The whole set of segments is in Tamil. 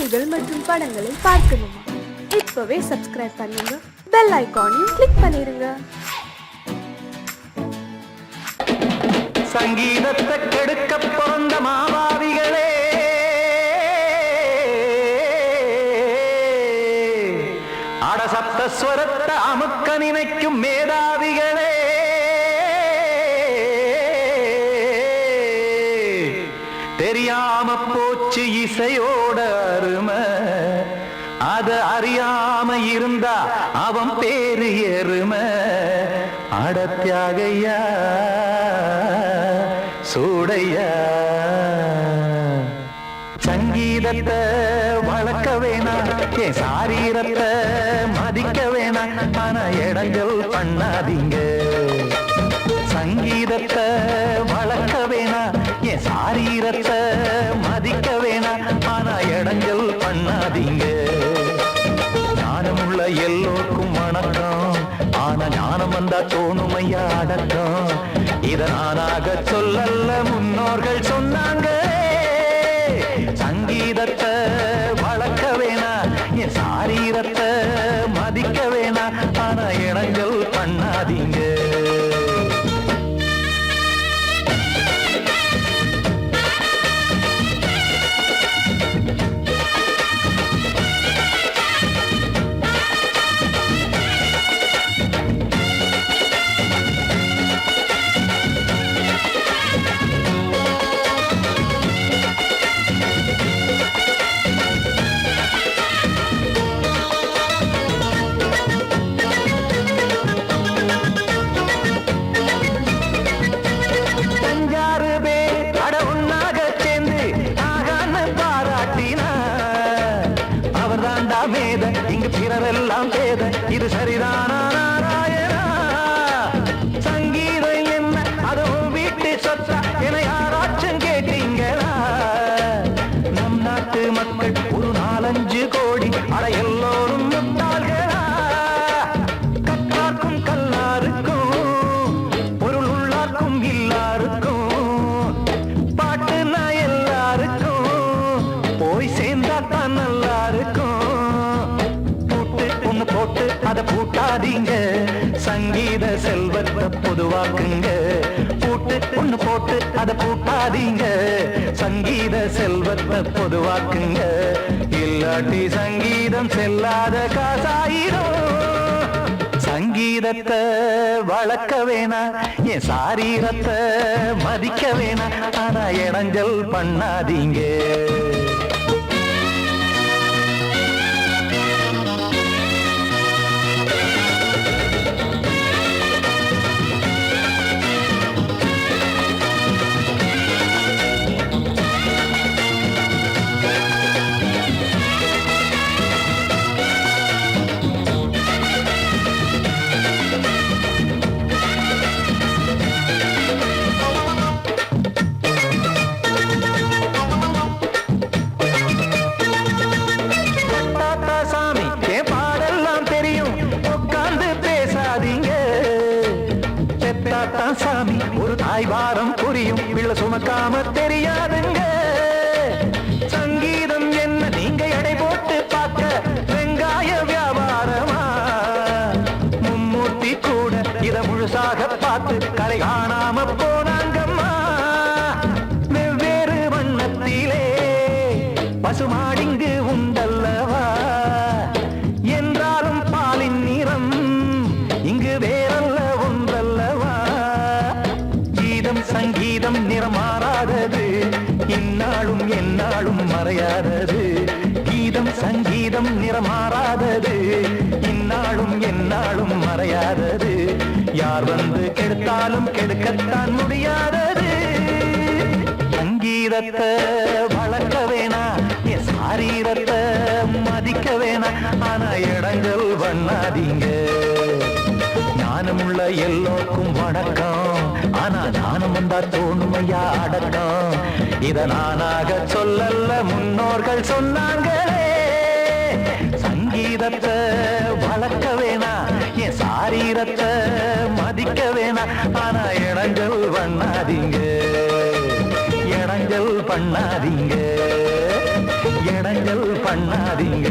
பாடல்கள் மற்றும் படங்களை பார்க்கணுமா? இப்பவே சப்ஸ்கிரைப் பண்ணுங்க, பெல் ஐகானையும் கிளிக் பண்ணிருங்க. சங்கீதத்தை கெடுக்க பிறந்த மாவாவிகளே, அடசப்த ஸ்வரத்தை அமுக்க நினைக்கும் மேதாவிகளே, தெரியாம போச்சு இசையோட அருமை, அத அறியாம இருந்தா அவன் பேரு எருமை. அடத்தியாகையா சூடையா, சங்கீதத்தை வளர்க்க வேணாம், என் சாரீரத்தை மதிக்க வேணாம், ஆனா இடங்கள் பண்ணாதீங்க. சங்கீதத்தை வளர்க்க வேணாம், என் சாரீரத்தை மதிக்க வேணாம், ஆனா இடங்கள் பண்ணாதீங்க. ஞானமுள்ள எல்லோருக்கும் வணக்கம், ஆனா ஞானம் வந்தா தோணுமையா அடக்கம். இத நானாக சொல்லல்ல, முன்னோர்கள் சொன்னாங்க. சங்கீதத்தை வளர்க்க வேணா, என் சாரீரத்தை மதிக்க வேணா, ஆனா இடங்கள் பண்ணாதீங்க. இங்கு பிறரெல்லாம் பேத, இது சரிதானா நாராயணா? சங்கீதம் என்ன அதுவும் வீட்டு சொத்தா என யாராச்சும் கேட்டீங்களா? நம் நாட்டு மக்கள் ஒரு 4-5 கோடி, அட எல்லோரும் முட்டாள்களா? கற்றார்க்கும் கல்லாருக்கும் பொருள் உள்ளார்க்கும் இல்லாருக்கும், பாட்டுனா எல்லாருக்கும் போய் சேர்ந்தா தான் நல்லா இருக்கும். போட்டு அதை பூட்டாதீங்க, சங்கீத செல்வத்தை பொதுவாக்குங்க. பூட்டு ஒண்ணு போட்டு அதை பூட்டாதீங்க, சங்கீத செல்வத்தை பொதுவாக்குங்க. இல்லாட்டி சங்கீதம் செல்லாத காசாயிரும். சங்கீதத்தை வளர்க்க வேணா, என் சாரீரத்தை மதிக்க வேணா, ஆனா இடைஞ்சல் பண்ணாதீங்க. சாமி ஒரு தாய் வாரம் புரியும், பிள்ளை சுமக்காம தெரியாதுங்க. சங்கீதம் என்ன நீங்க எடை போட்டு பார்க்க வெங்காய வியாபாரமா? மும்மூர்த்தி கூட இத முழுசாக பார்த்து கரை காணாம போனாங்கம்மா. வெவ்வேறு வண்ணத்திலே பசுமாடிங்கு உண்டல்லவா, என்றாலும் பாலின் நிறம் இங்கு வேறல்ல ஒன்றல்லவா. சங்கீதம் நிறமாறாதது, இந்நாளும் எந்நாளும் மறையாதது. கீதம் சங்கீதம் நிறமாறாதது, இந்நாளும் எந்நாளும் மறையாதது. யார் வந்து கெடுத்தாலும் கெடுக்கத்தான் முடியாதது. சங்கீதத்தை வளர்க்க வேணா, என் சாரீரத்தை மதிக்க வேணா, ஆனா இடங்கள் பண்ணாதீங்க. ஞானமுள்ள எல்லோருக்கும் வணக்கம், ஆனா ஞானம் வந்தா தோணுமையா அடக்கம். இத நானாக சொல்லல்ல, முன்னோர்கள் சொன்னாங்களே. சங்கீதத்தை வளர்க்க வேணா, என் சாரீரத்தை மதிக்க வேணா, ஆனா இடங்கள் பண்ணாதீங்க, இடங்கள் பண்ணாதீங்க, இடைஞ்சல் பண்ணாதீங்க.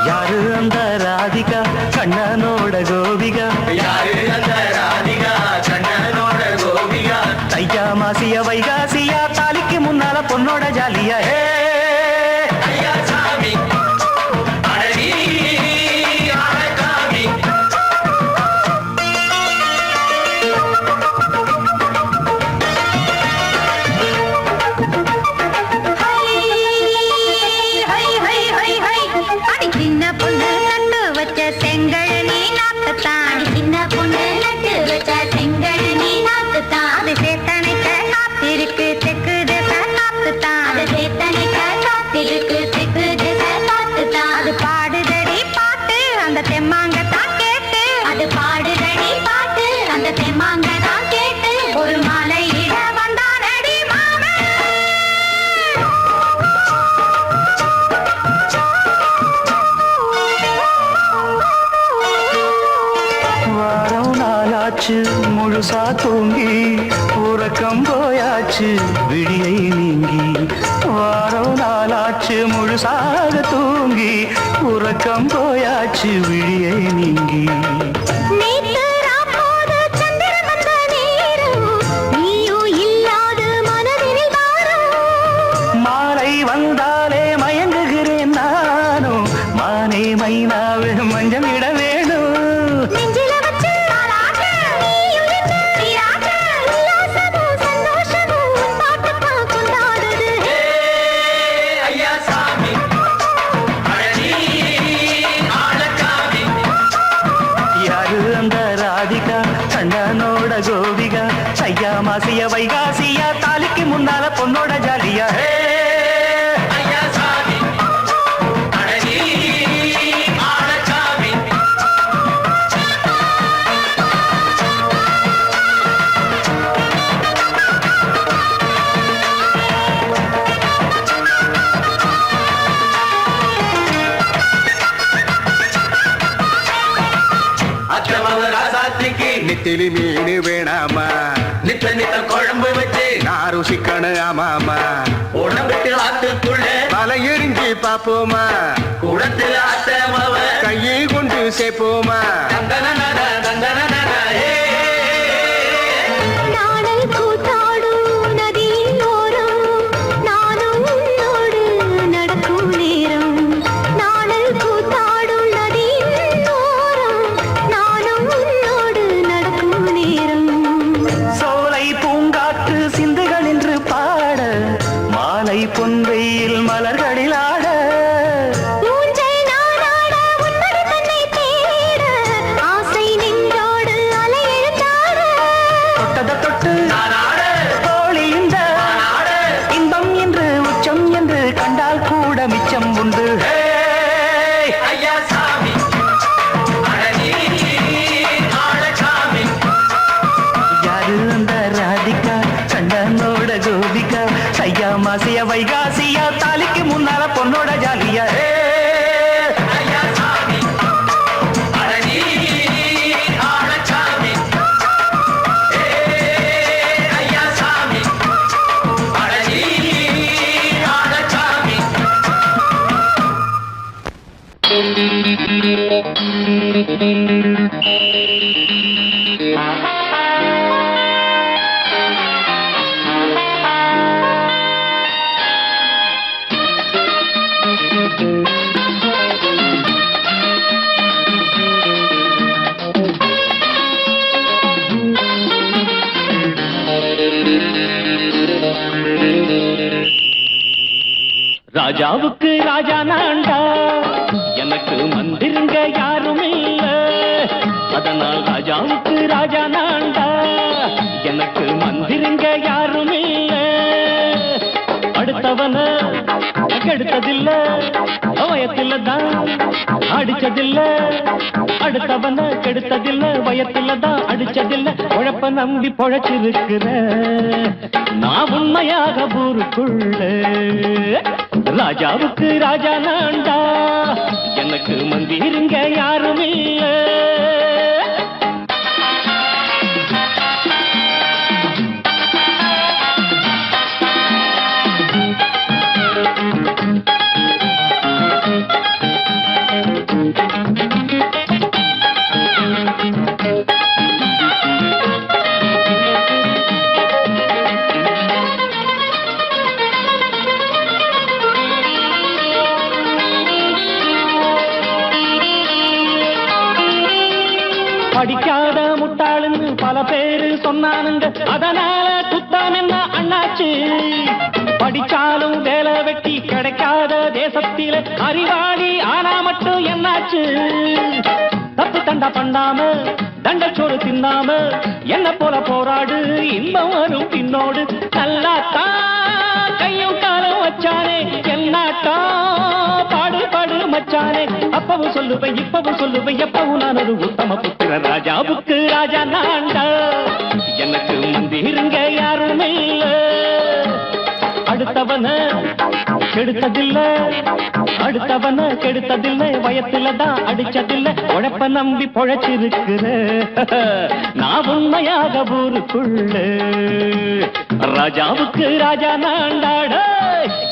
யாரு அந்த ராதிகா கண்ணனோட கோபிகா? யாரு அந்த ராதிகா கண்ணனோட கோபிகா? தையா மாசியா வைகாசியா தாலிக்கு முன்னால பொண்ணோட ஜாலியா. முழுசா தூங்கி உறக்கம் போயாச்சு விடியை நீங்கி. வாரம் நாளாச்சு முழுசாக தூங்கி உறக்கம் போயாச்சு விடியை நீங்கி. மாலை வந்தாலே மயங்குகிறேன் நானும் மானே மைனாவே மஞ்சம் இட வேணும். கண்ணனோட கோபிகா தையா மாசிய வைகாசியா தாலிக்கு முன்னால பொண்ணோட ஜாலியா. நெத்திலி மீன் வேணாமா? நித்த நித்த குழம்பு வச்சு நான் ருசிக்கணும். ஆமாமா. உடம்புக்கு ஆத்துக்குள்ள பல எரிஞ்சு பாப்போமா? கூடத்தில் ஆத்தமாவ கையை கொண்டு சேர்ப்போமா? பொன்வெயில் மலர்களில் ஆட தொட்டத தொட்டு தோழி இந்த இன்பம் என்று உச்சம் என்று கண்டால் கூட மிச்சம் உண்டு. யாரு அந்த ராதிகா கண்ணனோட கோபிகா தையா மாசியா வைகாசியா தாலிக்கு முன்னால பொண்ணோட ஜாலியா. ராஜாவுக்கு ராஜா நான்டா, எனக்கு மந்திருங்க யாரும் இல்ல. அதனால் ராஜாவுக்கு ராஜா நான்டா, எனக்கு மந்திருங்க யாரும் இல்ல. அடுத்தவன கெடுத்ததில்ல வயத்தில தான் அடிச்சதில்ல அடுத்தவன கெடுத்ததில்ல வயத்தில தான் அடிச்சதில்ல உழப்ப நம்பி பொழைச்சிருக்கிற நான் உண்மையாக ஊருக்குள்ள ராஜாவுக்கு ராஜா நான்டா எனக்கு மந்திருங்க யாரும் இல்ல படிக்காத முட்டாளுன்னு பல பேரு சொன்னானுங்க அதனால குத்தம் என்ன அண்ணாச்சு படிச்சாலும் வேலை வெட்டி கிடைக்காத தேசத்தில அறிவாளி ஆனா மட்டும் என்னாச்சு தப்பு தண்டா பண்ணாம தண்டச்சோறு தின்னாம என்ன போல போராடு இன்பம் வரும் பின்னோடு நல்லாத்தான் கையும் காலம் வச்சானே என்னாட்டா பாடு பாடு மச்சானே அப்பவும் சொல்லுவேன் இப்பவும் சொல்லுவேன் எப்பவும் நான் ஒரு உத்தம புத்திர ராஜாவுக்கு ராஜா நான்டா எனக்கு மந்திருங்க யாருமே இல்ல அடுத்தவன கெடுத்ததில்ல அடுத்தவன கெடுத்ததில்ல வயத்தில தான் அடிச்சதில்ல உழைப்ப நம்பி பொழைச்சிருக்கிற நான் உண்மையாக ஊருக்குள்ள ராஜாவுக்கு ராஜா நான்டாட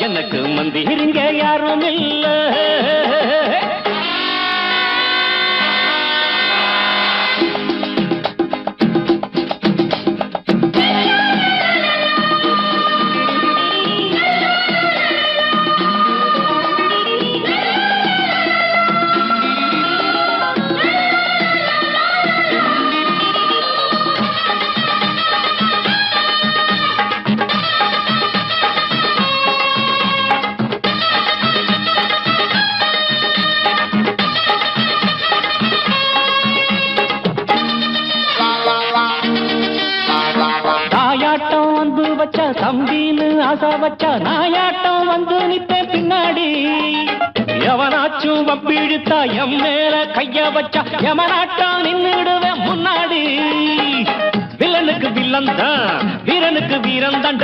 எனக்கு மந்திருங்க யாரும் இல்ல தம்பின்னு ஆசா வச்சா நாயாட்டம் வந்து நித்தேன் பின்னாடி எவனாச்சும் வப்பிழுத்தா எம் மேல கைய வச்சா எமனாட்டம் நின்னுடுவேன் முன்னாடி வில்லனுக்கு வில்லன் தான் வீரனுக்கு வீரன் தான்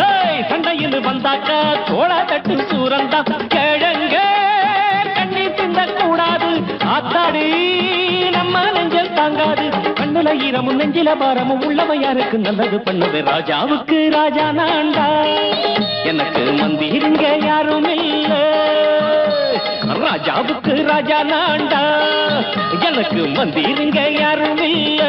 சண்டையில் வந்தாக்கா தோள தட்டு சூரன் தான் கிழங்க கண்ணி தின்ன கூடாது ஆத்தாடி நம்ம நெஞ்சல் தாங்காது கண்ணுல ஈரமும் நெஞ்சில பாரமும் உள்ளவன் யாருக்கு நல்லது பண்ணுது ராஜாவுக்கு ராஜா நான்டா எனக்கு மந்திருங்க யாரும் இல்ல ராஜாவுக்கு ராஜா நான்டா எனக்கு மந்திருங்க யாரும் இல்ல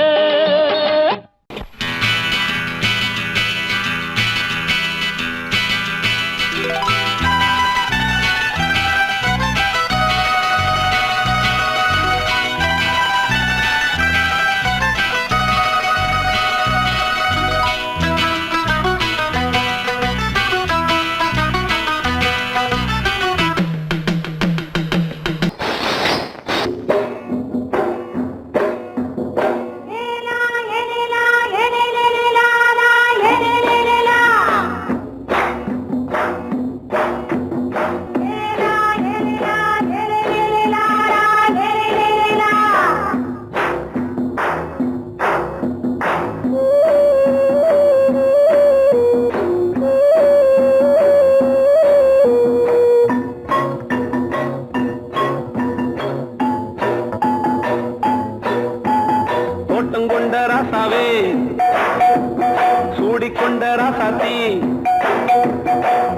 சூடிக்கொண்ட ராசாத்தி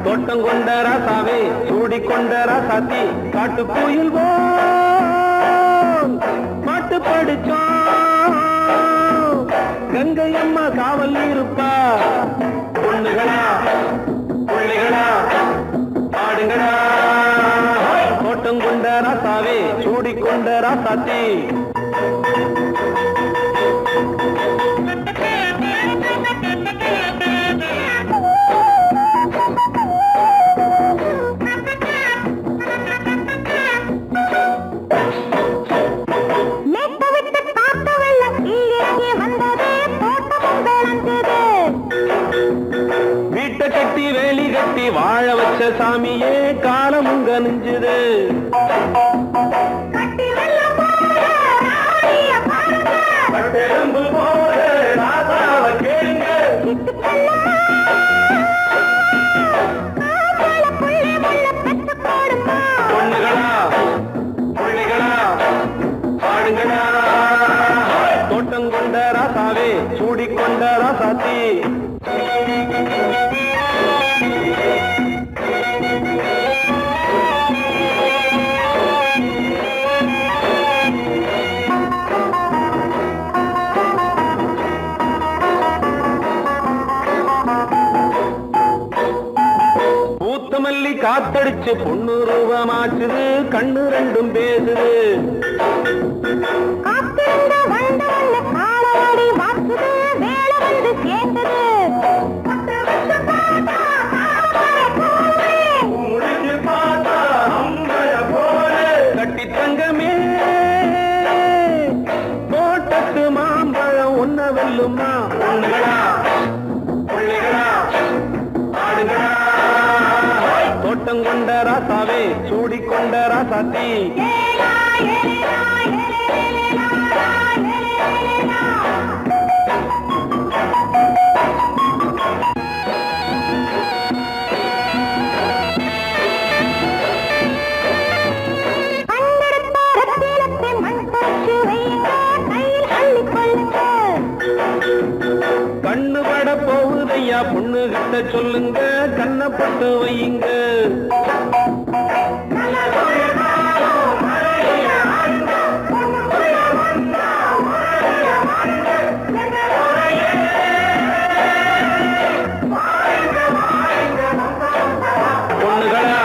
தோட்டம் கொண்ட ராசாவே சூடிக்கொண்ட ராசாத்தி காட்டு கோயில் பாட்டு படிச்சோம் கங்கை அம்மா காவல் இருப்பா பொண்ணுகளா பிள்ளைகளா பாடுங்களா தோட்டம் கொண்ட ராசாவே சூடிக்கொண்ட ராசாத்தி வீட்டை கட்டி வேலி கட்டி வாழ வச்ச சாமியே காலமுங்க நெஞ்சுது. கட்டெலும்பு போல ராசாவ கேளுங்க. பொண்ணுகளா புள்ளிகளா பாடுங்களா. தோட்டம் கொண்ட ராசாவே சூடிக்கொண்ட ராசாத்தி. பூத்தமல்லி காத்தடிச்சு பொண்ணு ரூபமாச்சுது. கண்ணு ரெண்டும் பேசுது. கட்டி தங்கமே தோட்டத்து மாம்பழம் ஒன்ன வெல்லுமா. பொண்ணுகளா புள்ளிகளா ஆடுகளா. தோட்டம் கொண்ட ராசாவே சூடிக்கொண்ட ராசாத்தி. கண்ணு பட போகுதையா பொண்ணு கிட்ட சொல்லுங்க. கண்ணப்பட்டு வையுங்க. பொண்ணுகளா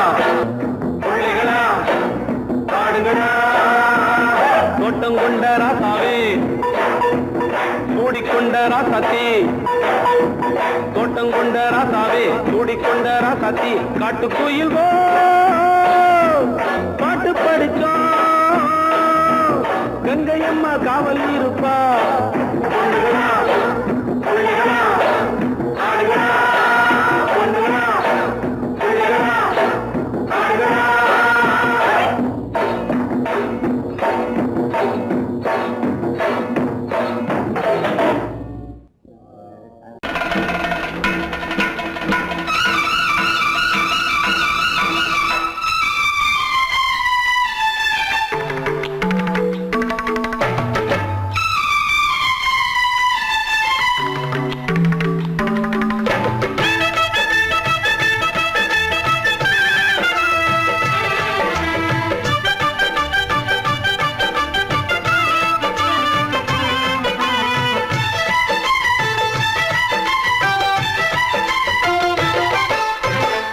புள்ளிகளா பாடுங்களா. தோட்டம் கொண்ட ராசாவே சூடிக்கொண்ட ராசாத்தி. தோட்டம் கொண்ட ராசாவே சூடிக்கொண்ட ராசாத்தி. காட்டுக்குயில் பாட்டு படிச்சோம். கங்கையம்மா காவல் இருப்பா. பொண்ணுகளா புள்ளிகளா ஆடுகளா. பொண்ணுகளா புள்ளிகளா ஆடுகளா.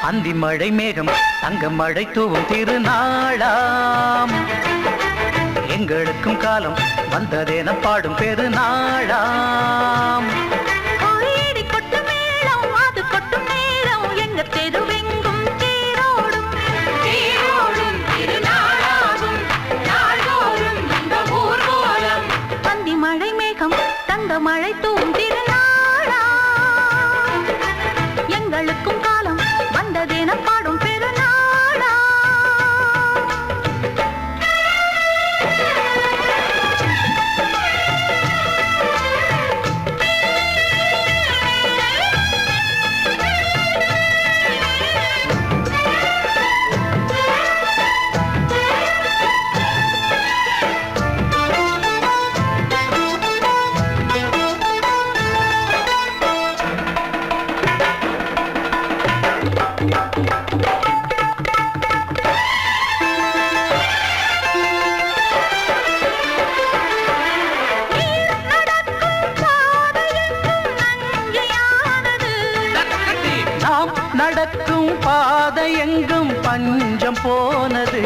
அந்தி மழை மேகம் தங்க மழை தூவும் திருநாளாம். எங்களுக்கும் காலம் வந்ததென பாடும் பெருநாளாம். மழை மேகம் தங்க மழை தூவும் திருநாளா. எங்களுக்கும் காலம் வந்ததென பாடும் பெருநாளா. நடக்கும் பாதை எங்கும் பஞ்சம் போனது.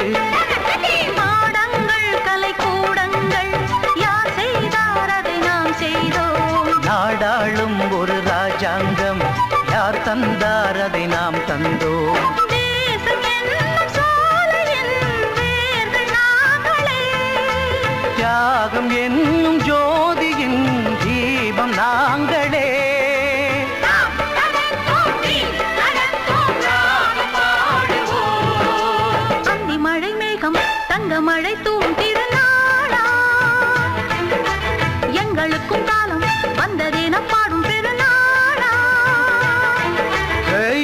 மாடங்கள் கலை கூடங்கள் யார் செய்தார் அதை நாம் செய்தோம். நாடாளும் ஒரு ராஜாங்கம் யார் தந்தார் அதை நாம் தந்தோம். தேசம் என்னும் சோலையின் வேர்கள் நாங்களே. தியாகம் என்னும் ஜோதியின் தீபம் நாங்களே. நாம் நடந்தோம், நீ நடந்தோம். பாடும் பெருநாளா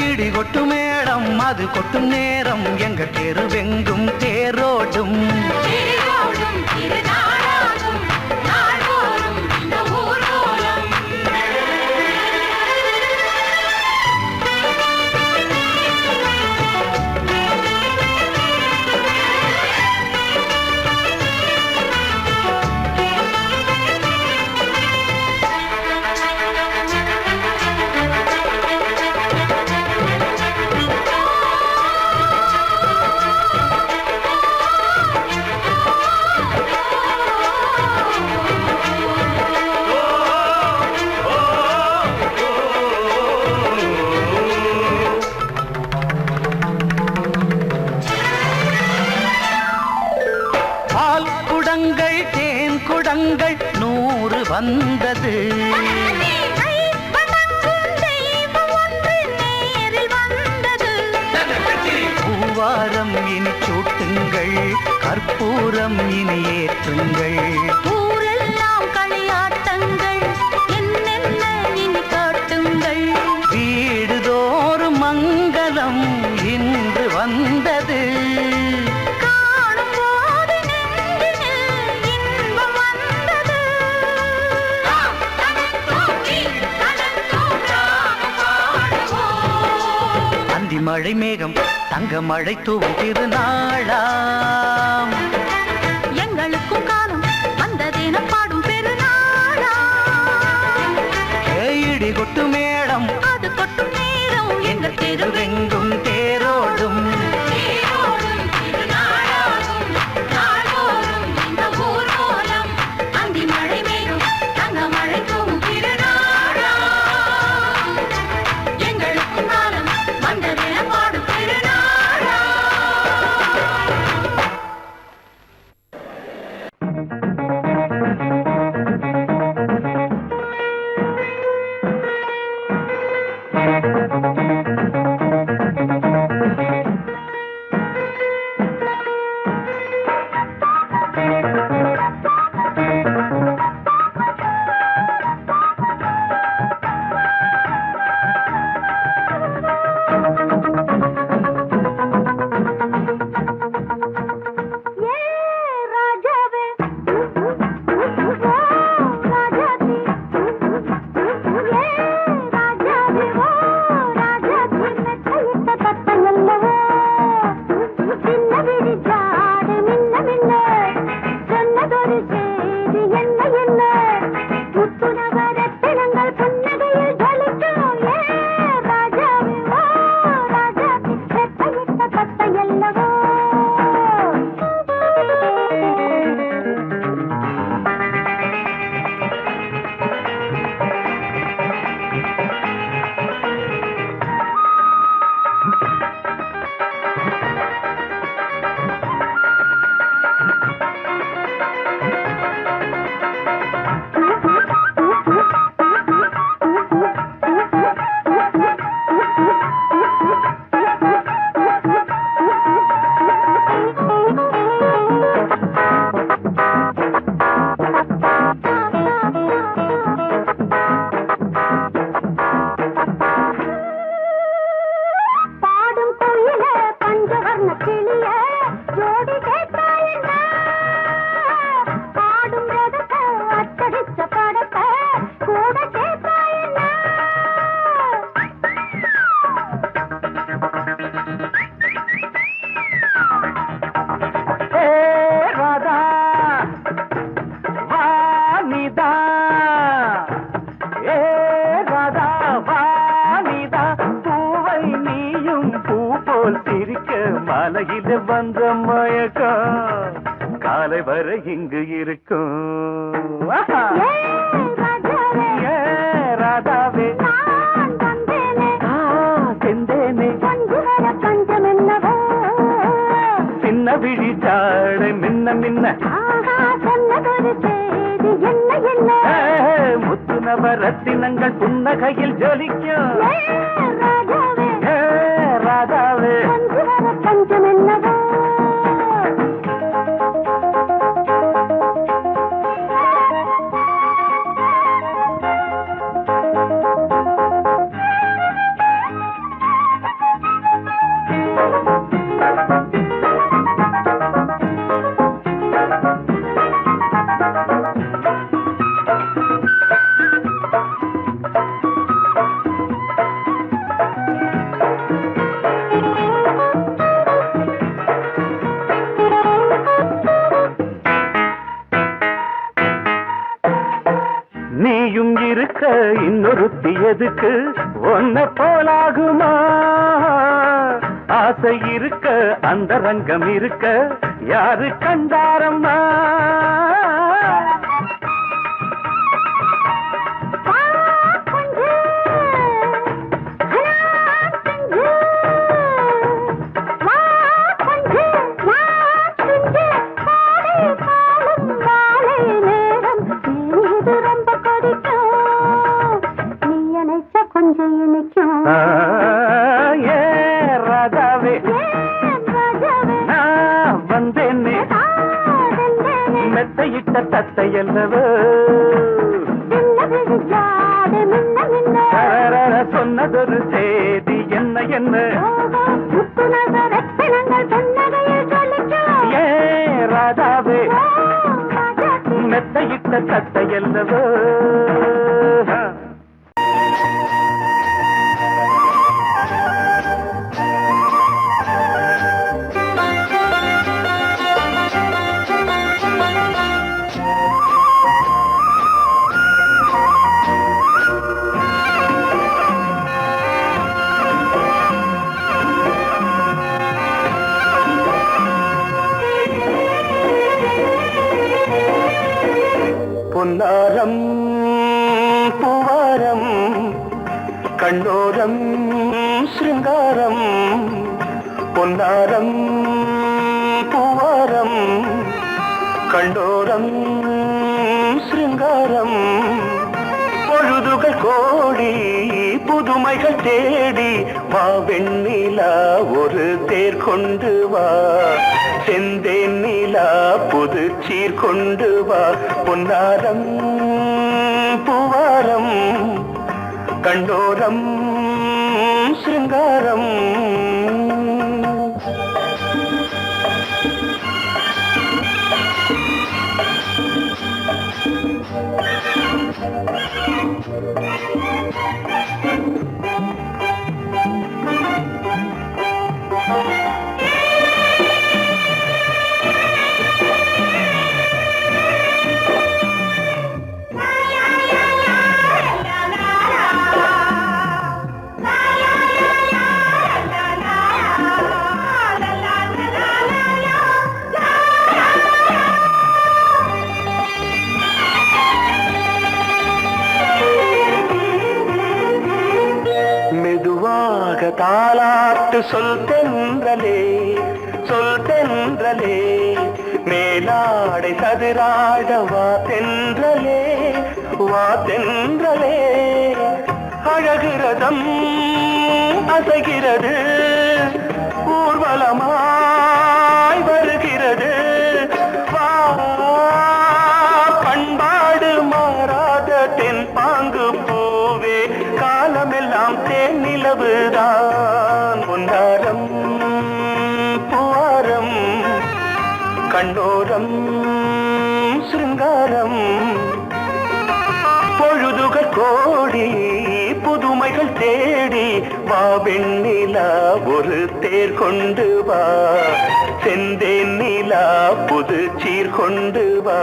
இடி கொட்டு மேடம் அது கொட்டும் நேரம் எங்க தெருவெங்கும் தேரோடும் திருவோடும் திருநாளாகும் நாள்தோறும் இந்த ஊர்வலம் பால் குடங்கள் தேன் குடங்கள் 100 வந்தது பூவாரம் இனி சூட்டுங்கள் கற்பூரம் இனி ஏற்றுங்கள் ஊரெல்லாம் களியாட்டங்கள் என்னென்ன இனி காட்டுங்கள் வீடுதோறும் மங்களம் இன்று வந்தது காணும் போது நெஞ்சினில் இன்பம் வந்தது அந்தி மழை மேகம் தங்க மழை தூவும் திருநாளாம் எங்களுக்கும் காலம் வந்ததென பாடும் பெருநாளா இடி கொட்டு மேடம் அது கொட்டும் நேரம் எங்கள் தெருவெங்கும் தேரோடும் தேரோடும் திருநாளாகும் நாள்தோறும் இந்த ஊர்வலம் அந்தி மழை மேகம் தங்க மழை தூவும் திருநாளா எங்களுக்கும் காலம் வந்ததென பாடும் பெருநாளா மாலையில வந்த மயக்கம் காலை வரை இங்கு இருக்கும் ராதாவே செந்தேனே சின்ன விழி சாடை மின்ன மின்ன முத்து நவரத்தினங்கள் புன்னகையில் ஜொலிக்கும் ராதாவே இன்னொருத்தி எதுக்கு ஒன்ன போலாகுமா ஆசை இருக்க அந்த ரங்கம் இருக்க யாரு கண்டாரம்மா மெத்தையிட்ட தத்தையல்லவோ சொன்னதொரு செய்தி என்ன என்ன ஏ ராஜாவே மெத்தையிட்ட தத்தையல்லவோ பொன்னாரம் பூவாரம் கண்ணோரம் சிருங்காரம் பொன்னாரம் பூவாரம் கண்ணோரம் சிருங்காரம் பொழுதுகள் கோடி புதுமைகள் தேடி வா வெண்ணிலா ஒரு தேர் கொண்டு வா செந்தேன் நிலா புது சீர் கொண்டு வா பொன்னாரம் பூவாரம் கண்டோரம் சிருங்காரம் தாலாட்டு சொல் தென்றலே மேலாடை சதுராடவா தென்றலே வா தென்றலே அழகிறதம் அசைகிறது ஊர்வலமாய் வருகிறது வா பண்பாடு மாறாத தென் பாங்கு பூவே காலமெல்லாம் தேன் நிலவுதான் பொன்னாரம் பூவாரம் கண்ணோரம் சிருங்காரம் பொழுதுகள் கோடி புதுமைகள் தேடி வா வெண்ணிலா ஒரு தேர் கொண்டு வா செந்தேன் நிலா புது சீர் கொண்டு வா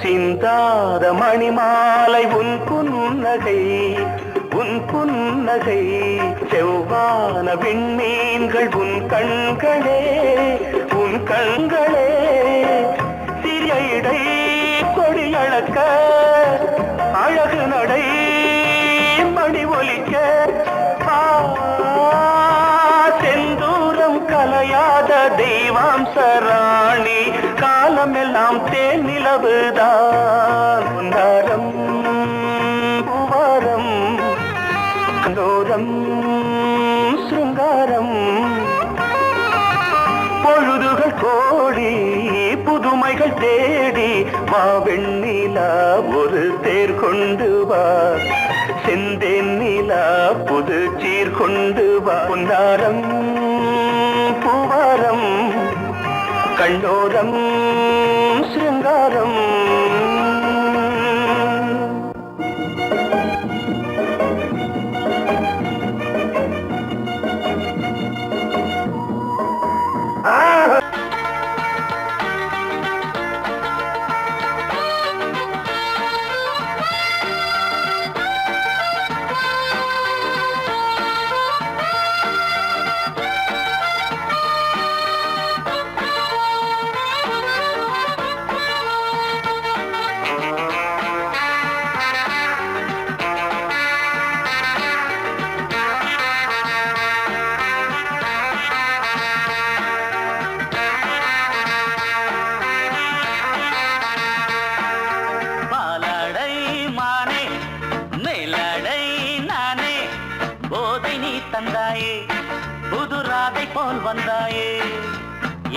சிந்தாத மணிமாலை உன் புன்னகை செவ்வான விண்மீன்கள் உன் கண்களே சிறிய இடை கொடியளக்க அழகு நடை மணி ஒலிக்க செந்தூரம் கலையாத தெய்வாம்சராணி காலமெல்லாம் தேன் நிலவுதான் பொன்னாரம் பூவாரம் கண்டோரம் சிருங்காரம் பொழுதுகள் கோடி புதுமைகள் தேடி வா வெண்ணிலா ஒரு தேர் கொண்டு வா செந்தேன் நிலா புது சீர் கொண்டு வா பொன்னாரம் பூவாரம் கண்ணோரம் சிருங்காரம் தந்தாயே புது ராதை போல் வந்தாயே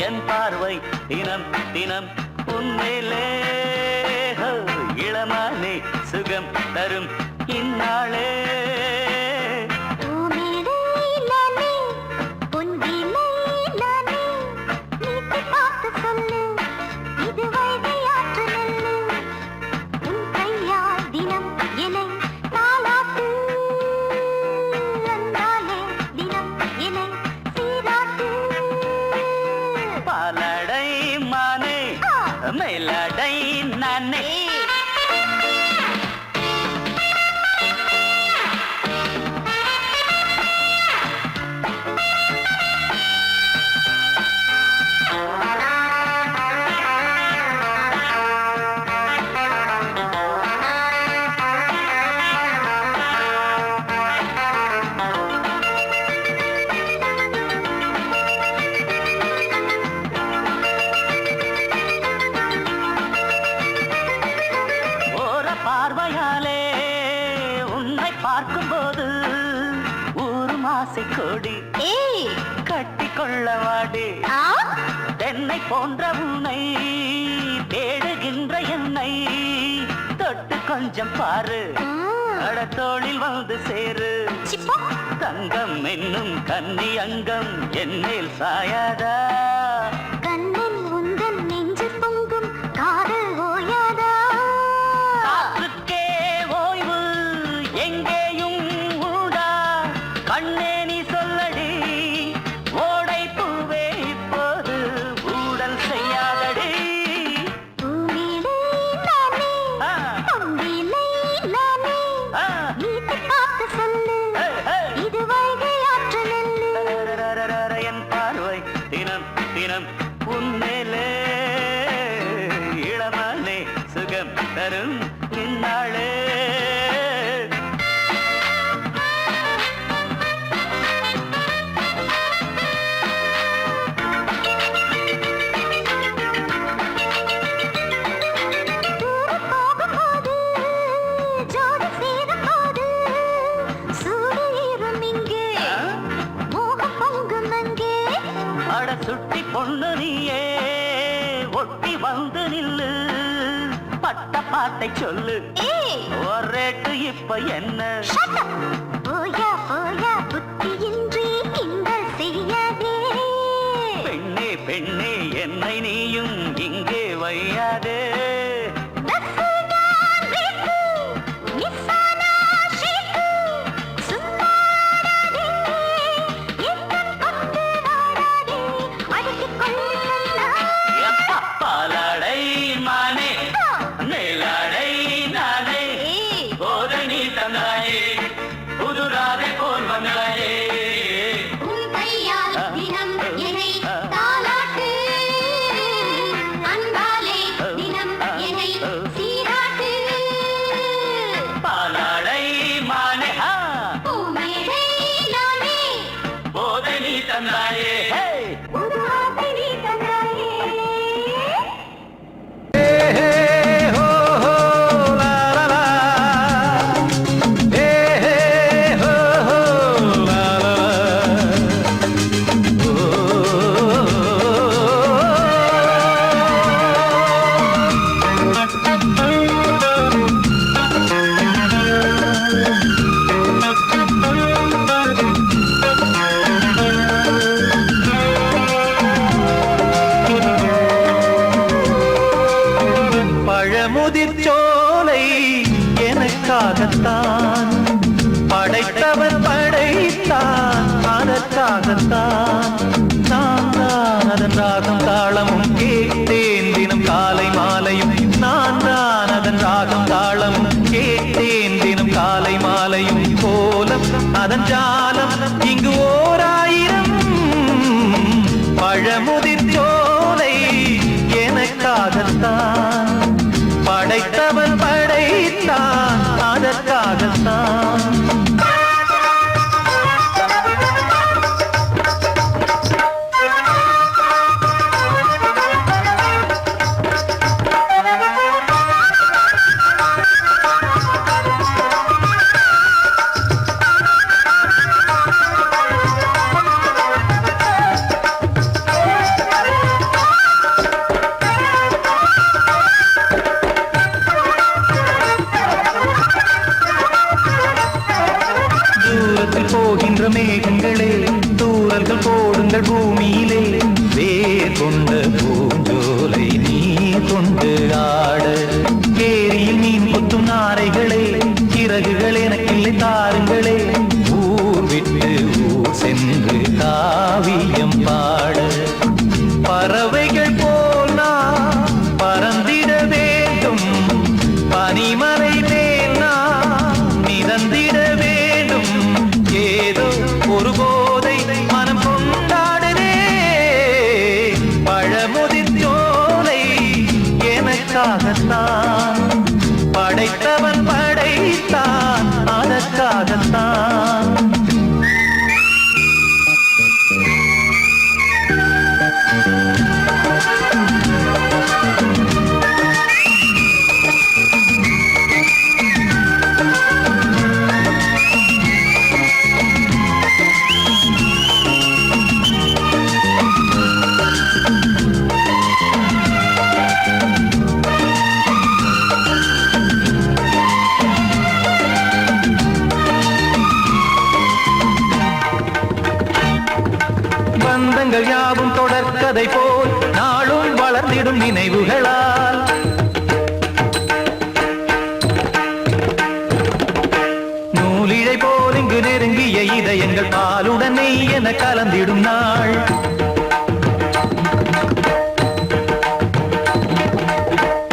என் பார்வை தினம் தினம் உன்மேலே இளமானே சுகம் தரும் இந்நாளே மேலடை நானே பார்வையாலே உன்னை பார்க்கும்போது ஊரும் ஆசை கொடி கட்டி கொள்ளவாடி தென்னை போன்ற உன்னை தேடுகின்ற என்னை தொட்டு கொஞ்சம் பாரு கடத்தோளில் வந்து சேரு தங்கம் என்னும் கன்னி அங்கம் என்னேல் சாயாதா கண்ணில் உந்தன் நெஞ்சு பொங்கும் காதல் ஓயாதா கண்ணே நீ சொல்லடி ஓடை பூவே இப்போது ஊடல் செய்யாதடி என் பார்வை தினம் தினம் உன்மேலே இளமானே சுகம் தரும் இந்நாளே சுட்டி பொண்ணு நீயே ஒட்டி வந்து நில்லு பட்ட பாட்டை சொல்லு ஒரேட்டு இப்ப என்ன புத்தியின்றி கிண்டல் செய்யாதே பெண்ணே பெண்ணே என்னை நீயும் இங்கே வையாதே பாலாடை மானே மேலாடை நானே போதை நீ தந்தாயே புதுராதை போல் வந்தாயே பாலாடை மானே போதை நீ தந்தாயே அதற்காகத்தான் படைத்தவன் படைத்தான் அதற்காகத்தான் நான் தான் அதன் ராகம் தாளமும் கேட்டேன் தினம் காலை மாலையும் நான் தான் அதன் ராகம் தாளமும் கேட்டேன் தினம் காலை மாலையும் கோலம் அதன் ஜாலம் இங்கு ஓர் ஆயிரம் பழமுதிர் சோலை எனக்காகத்தான் படைத்தவன் படைத்தான் அதற்காகத்தான் போகின்ற மேகங்களே தூரல்கள் போடுங்கள் பூமியிலே வேர் கொண்ட பூஞ்சோலை நீ கொண்டு ஆட ஏரியில் மீன் கொத்தும் நாரைகளே சிறகுகள் எனக்கில்லை தாருங்களே ஊர் விட்டு ஊர் சென்று காவியம் பாட பறவைகள் போல் நான் பறந்திட வேண்டும் பனிமலை மேல் நான் மிதந்திட வேண்டும் ஏதோ ஒரு போதை மனம் கொண்டாடுதே பழமுதிர் சோலை எனக்காகத்தான் படைத்தவன் படைத்தான் அதற்காகத்தான் பந்தங்கள் யாவும் தொடர்கதை போல் நாளும் வளர்ந்திடும் நினைவுகளால் நூலிழை போல் இங்கு நெருங்கிய இதயங்கள் பாலுடன் நெய் என கலந்திடும் நாள்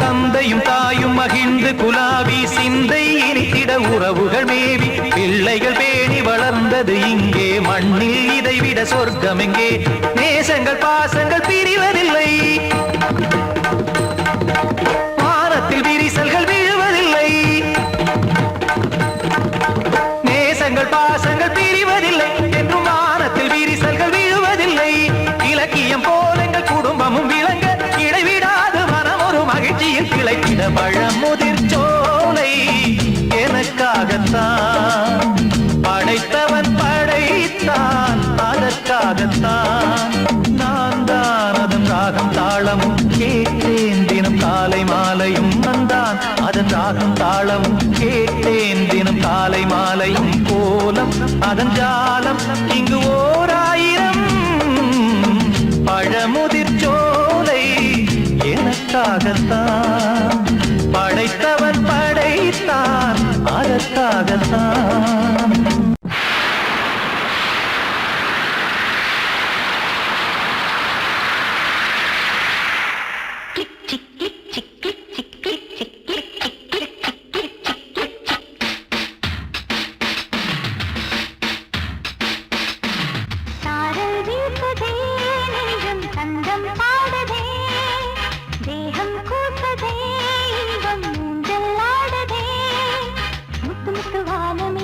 தந்தையும் தாயும் மகிழ்ந்து குலாவி சிந்தை இனித்திட உறவுகள் மேவி பிள்ளைகள் பேணி வளர்ந்தது இங்கே மண்ணில் இதைவிட சொர்க்கம் எங்கே நேசங்கள் பாசங்கள் பிரிவதில்லை வானத்தில் விரிசல்கள் விழுவதில்லை நேசங்கள் பாசங்கள் பிரிவதில்லை என்றும் வானத்தில் விரிசல்கள் விழுவதில்லை இலக்கியம் போல் எங்கள் குடும்பமும் விளங்க இடைவிடாது மனம் ஒரு மகிழ்ச்சியில் கிளைக்கிட பழமுதிர் சோலை எனக்காகத்தான் படைத்தவன் படைத்தான் அதற்காகத்தான் நான் தான் அதன் ராகம் தாளமும் கேட்டேன் தினம் காலை மாலையும் வந்தான் அதன் ராகம் தாளமும் கேட்டேன் தினம் காலை மாலையும் கோலம் அதன் ஜாலம் இங்கு ஓர் ஆயிரம் பழமுதிர் சோலை எனக்காகத்தான் படைத்தவன் படைத்தான் அதற்காகத்தான் வானம்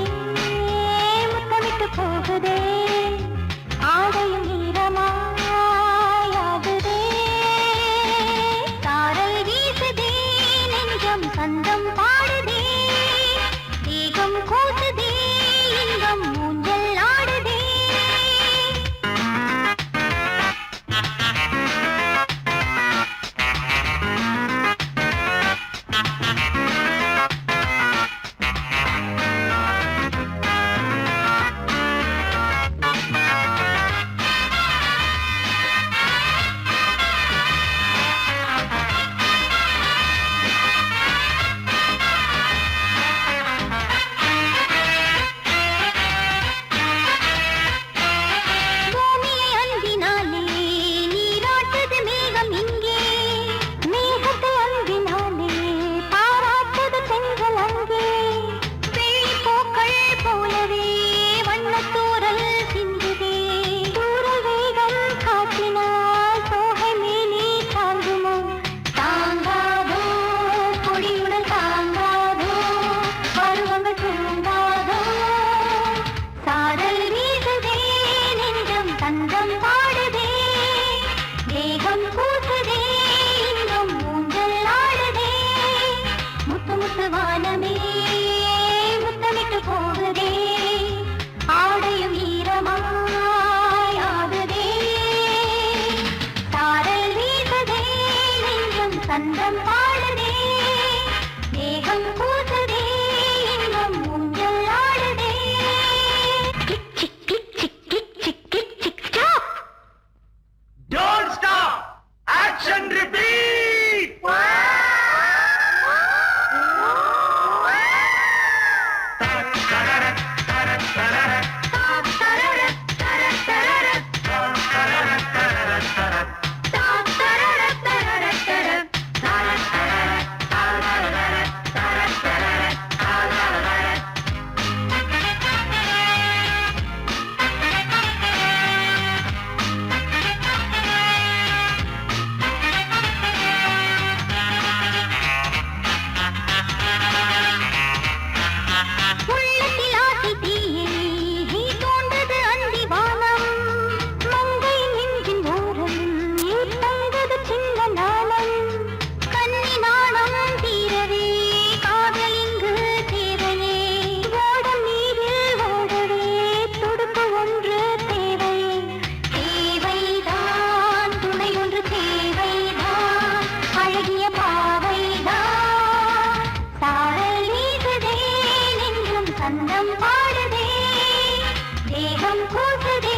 பூசுதே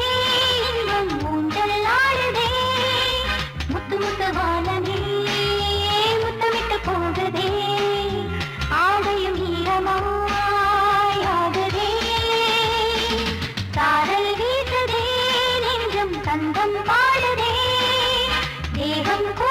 இன்பம் ஊஞ்சல் ஆடுதே முத்து முத்து வானமே முத்தமிட்டு போகுதே ஆடையும் ஈரமாயாகுதே சாரல் வீசுதே நெஞ்சம் தந்தம் பாடுதே தேகம் கூ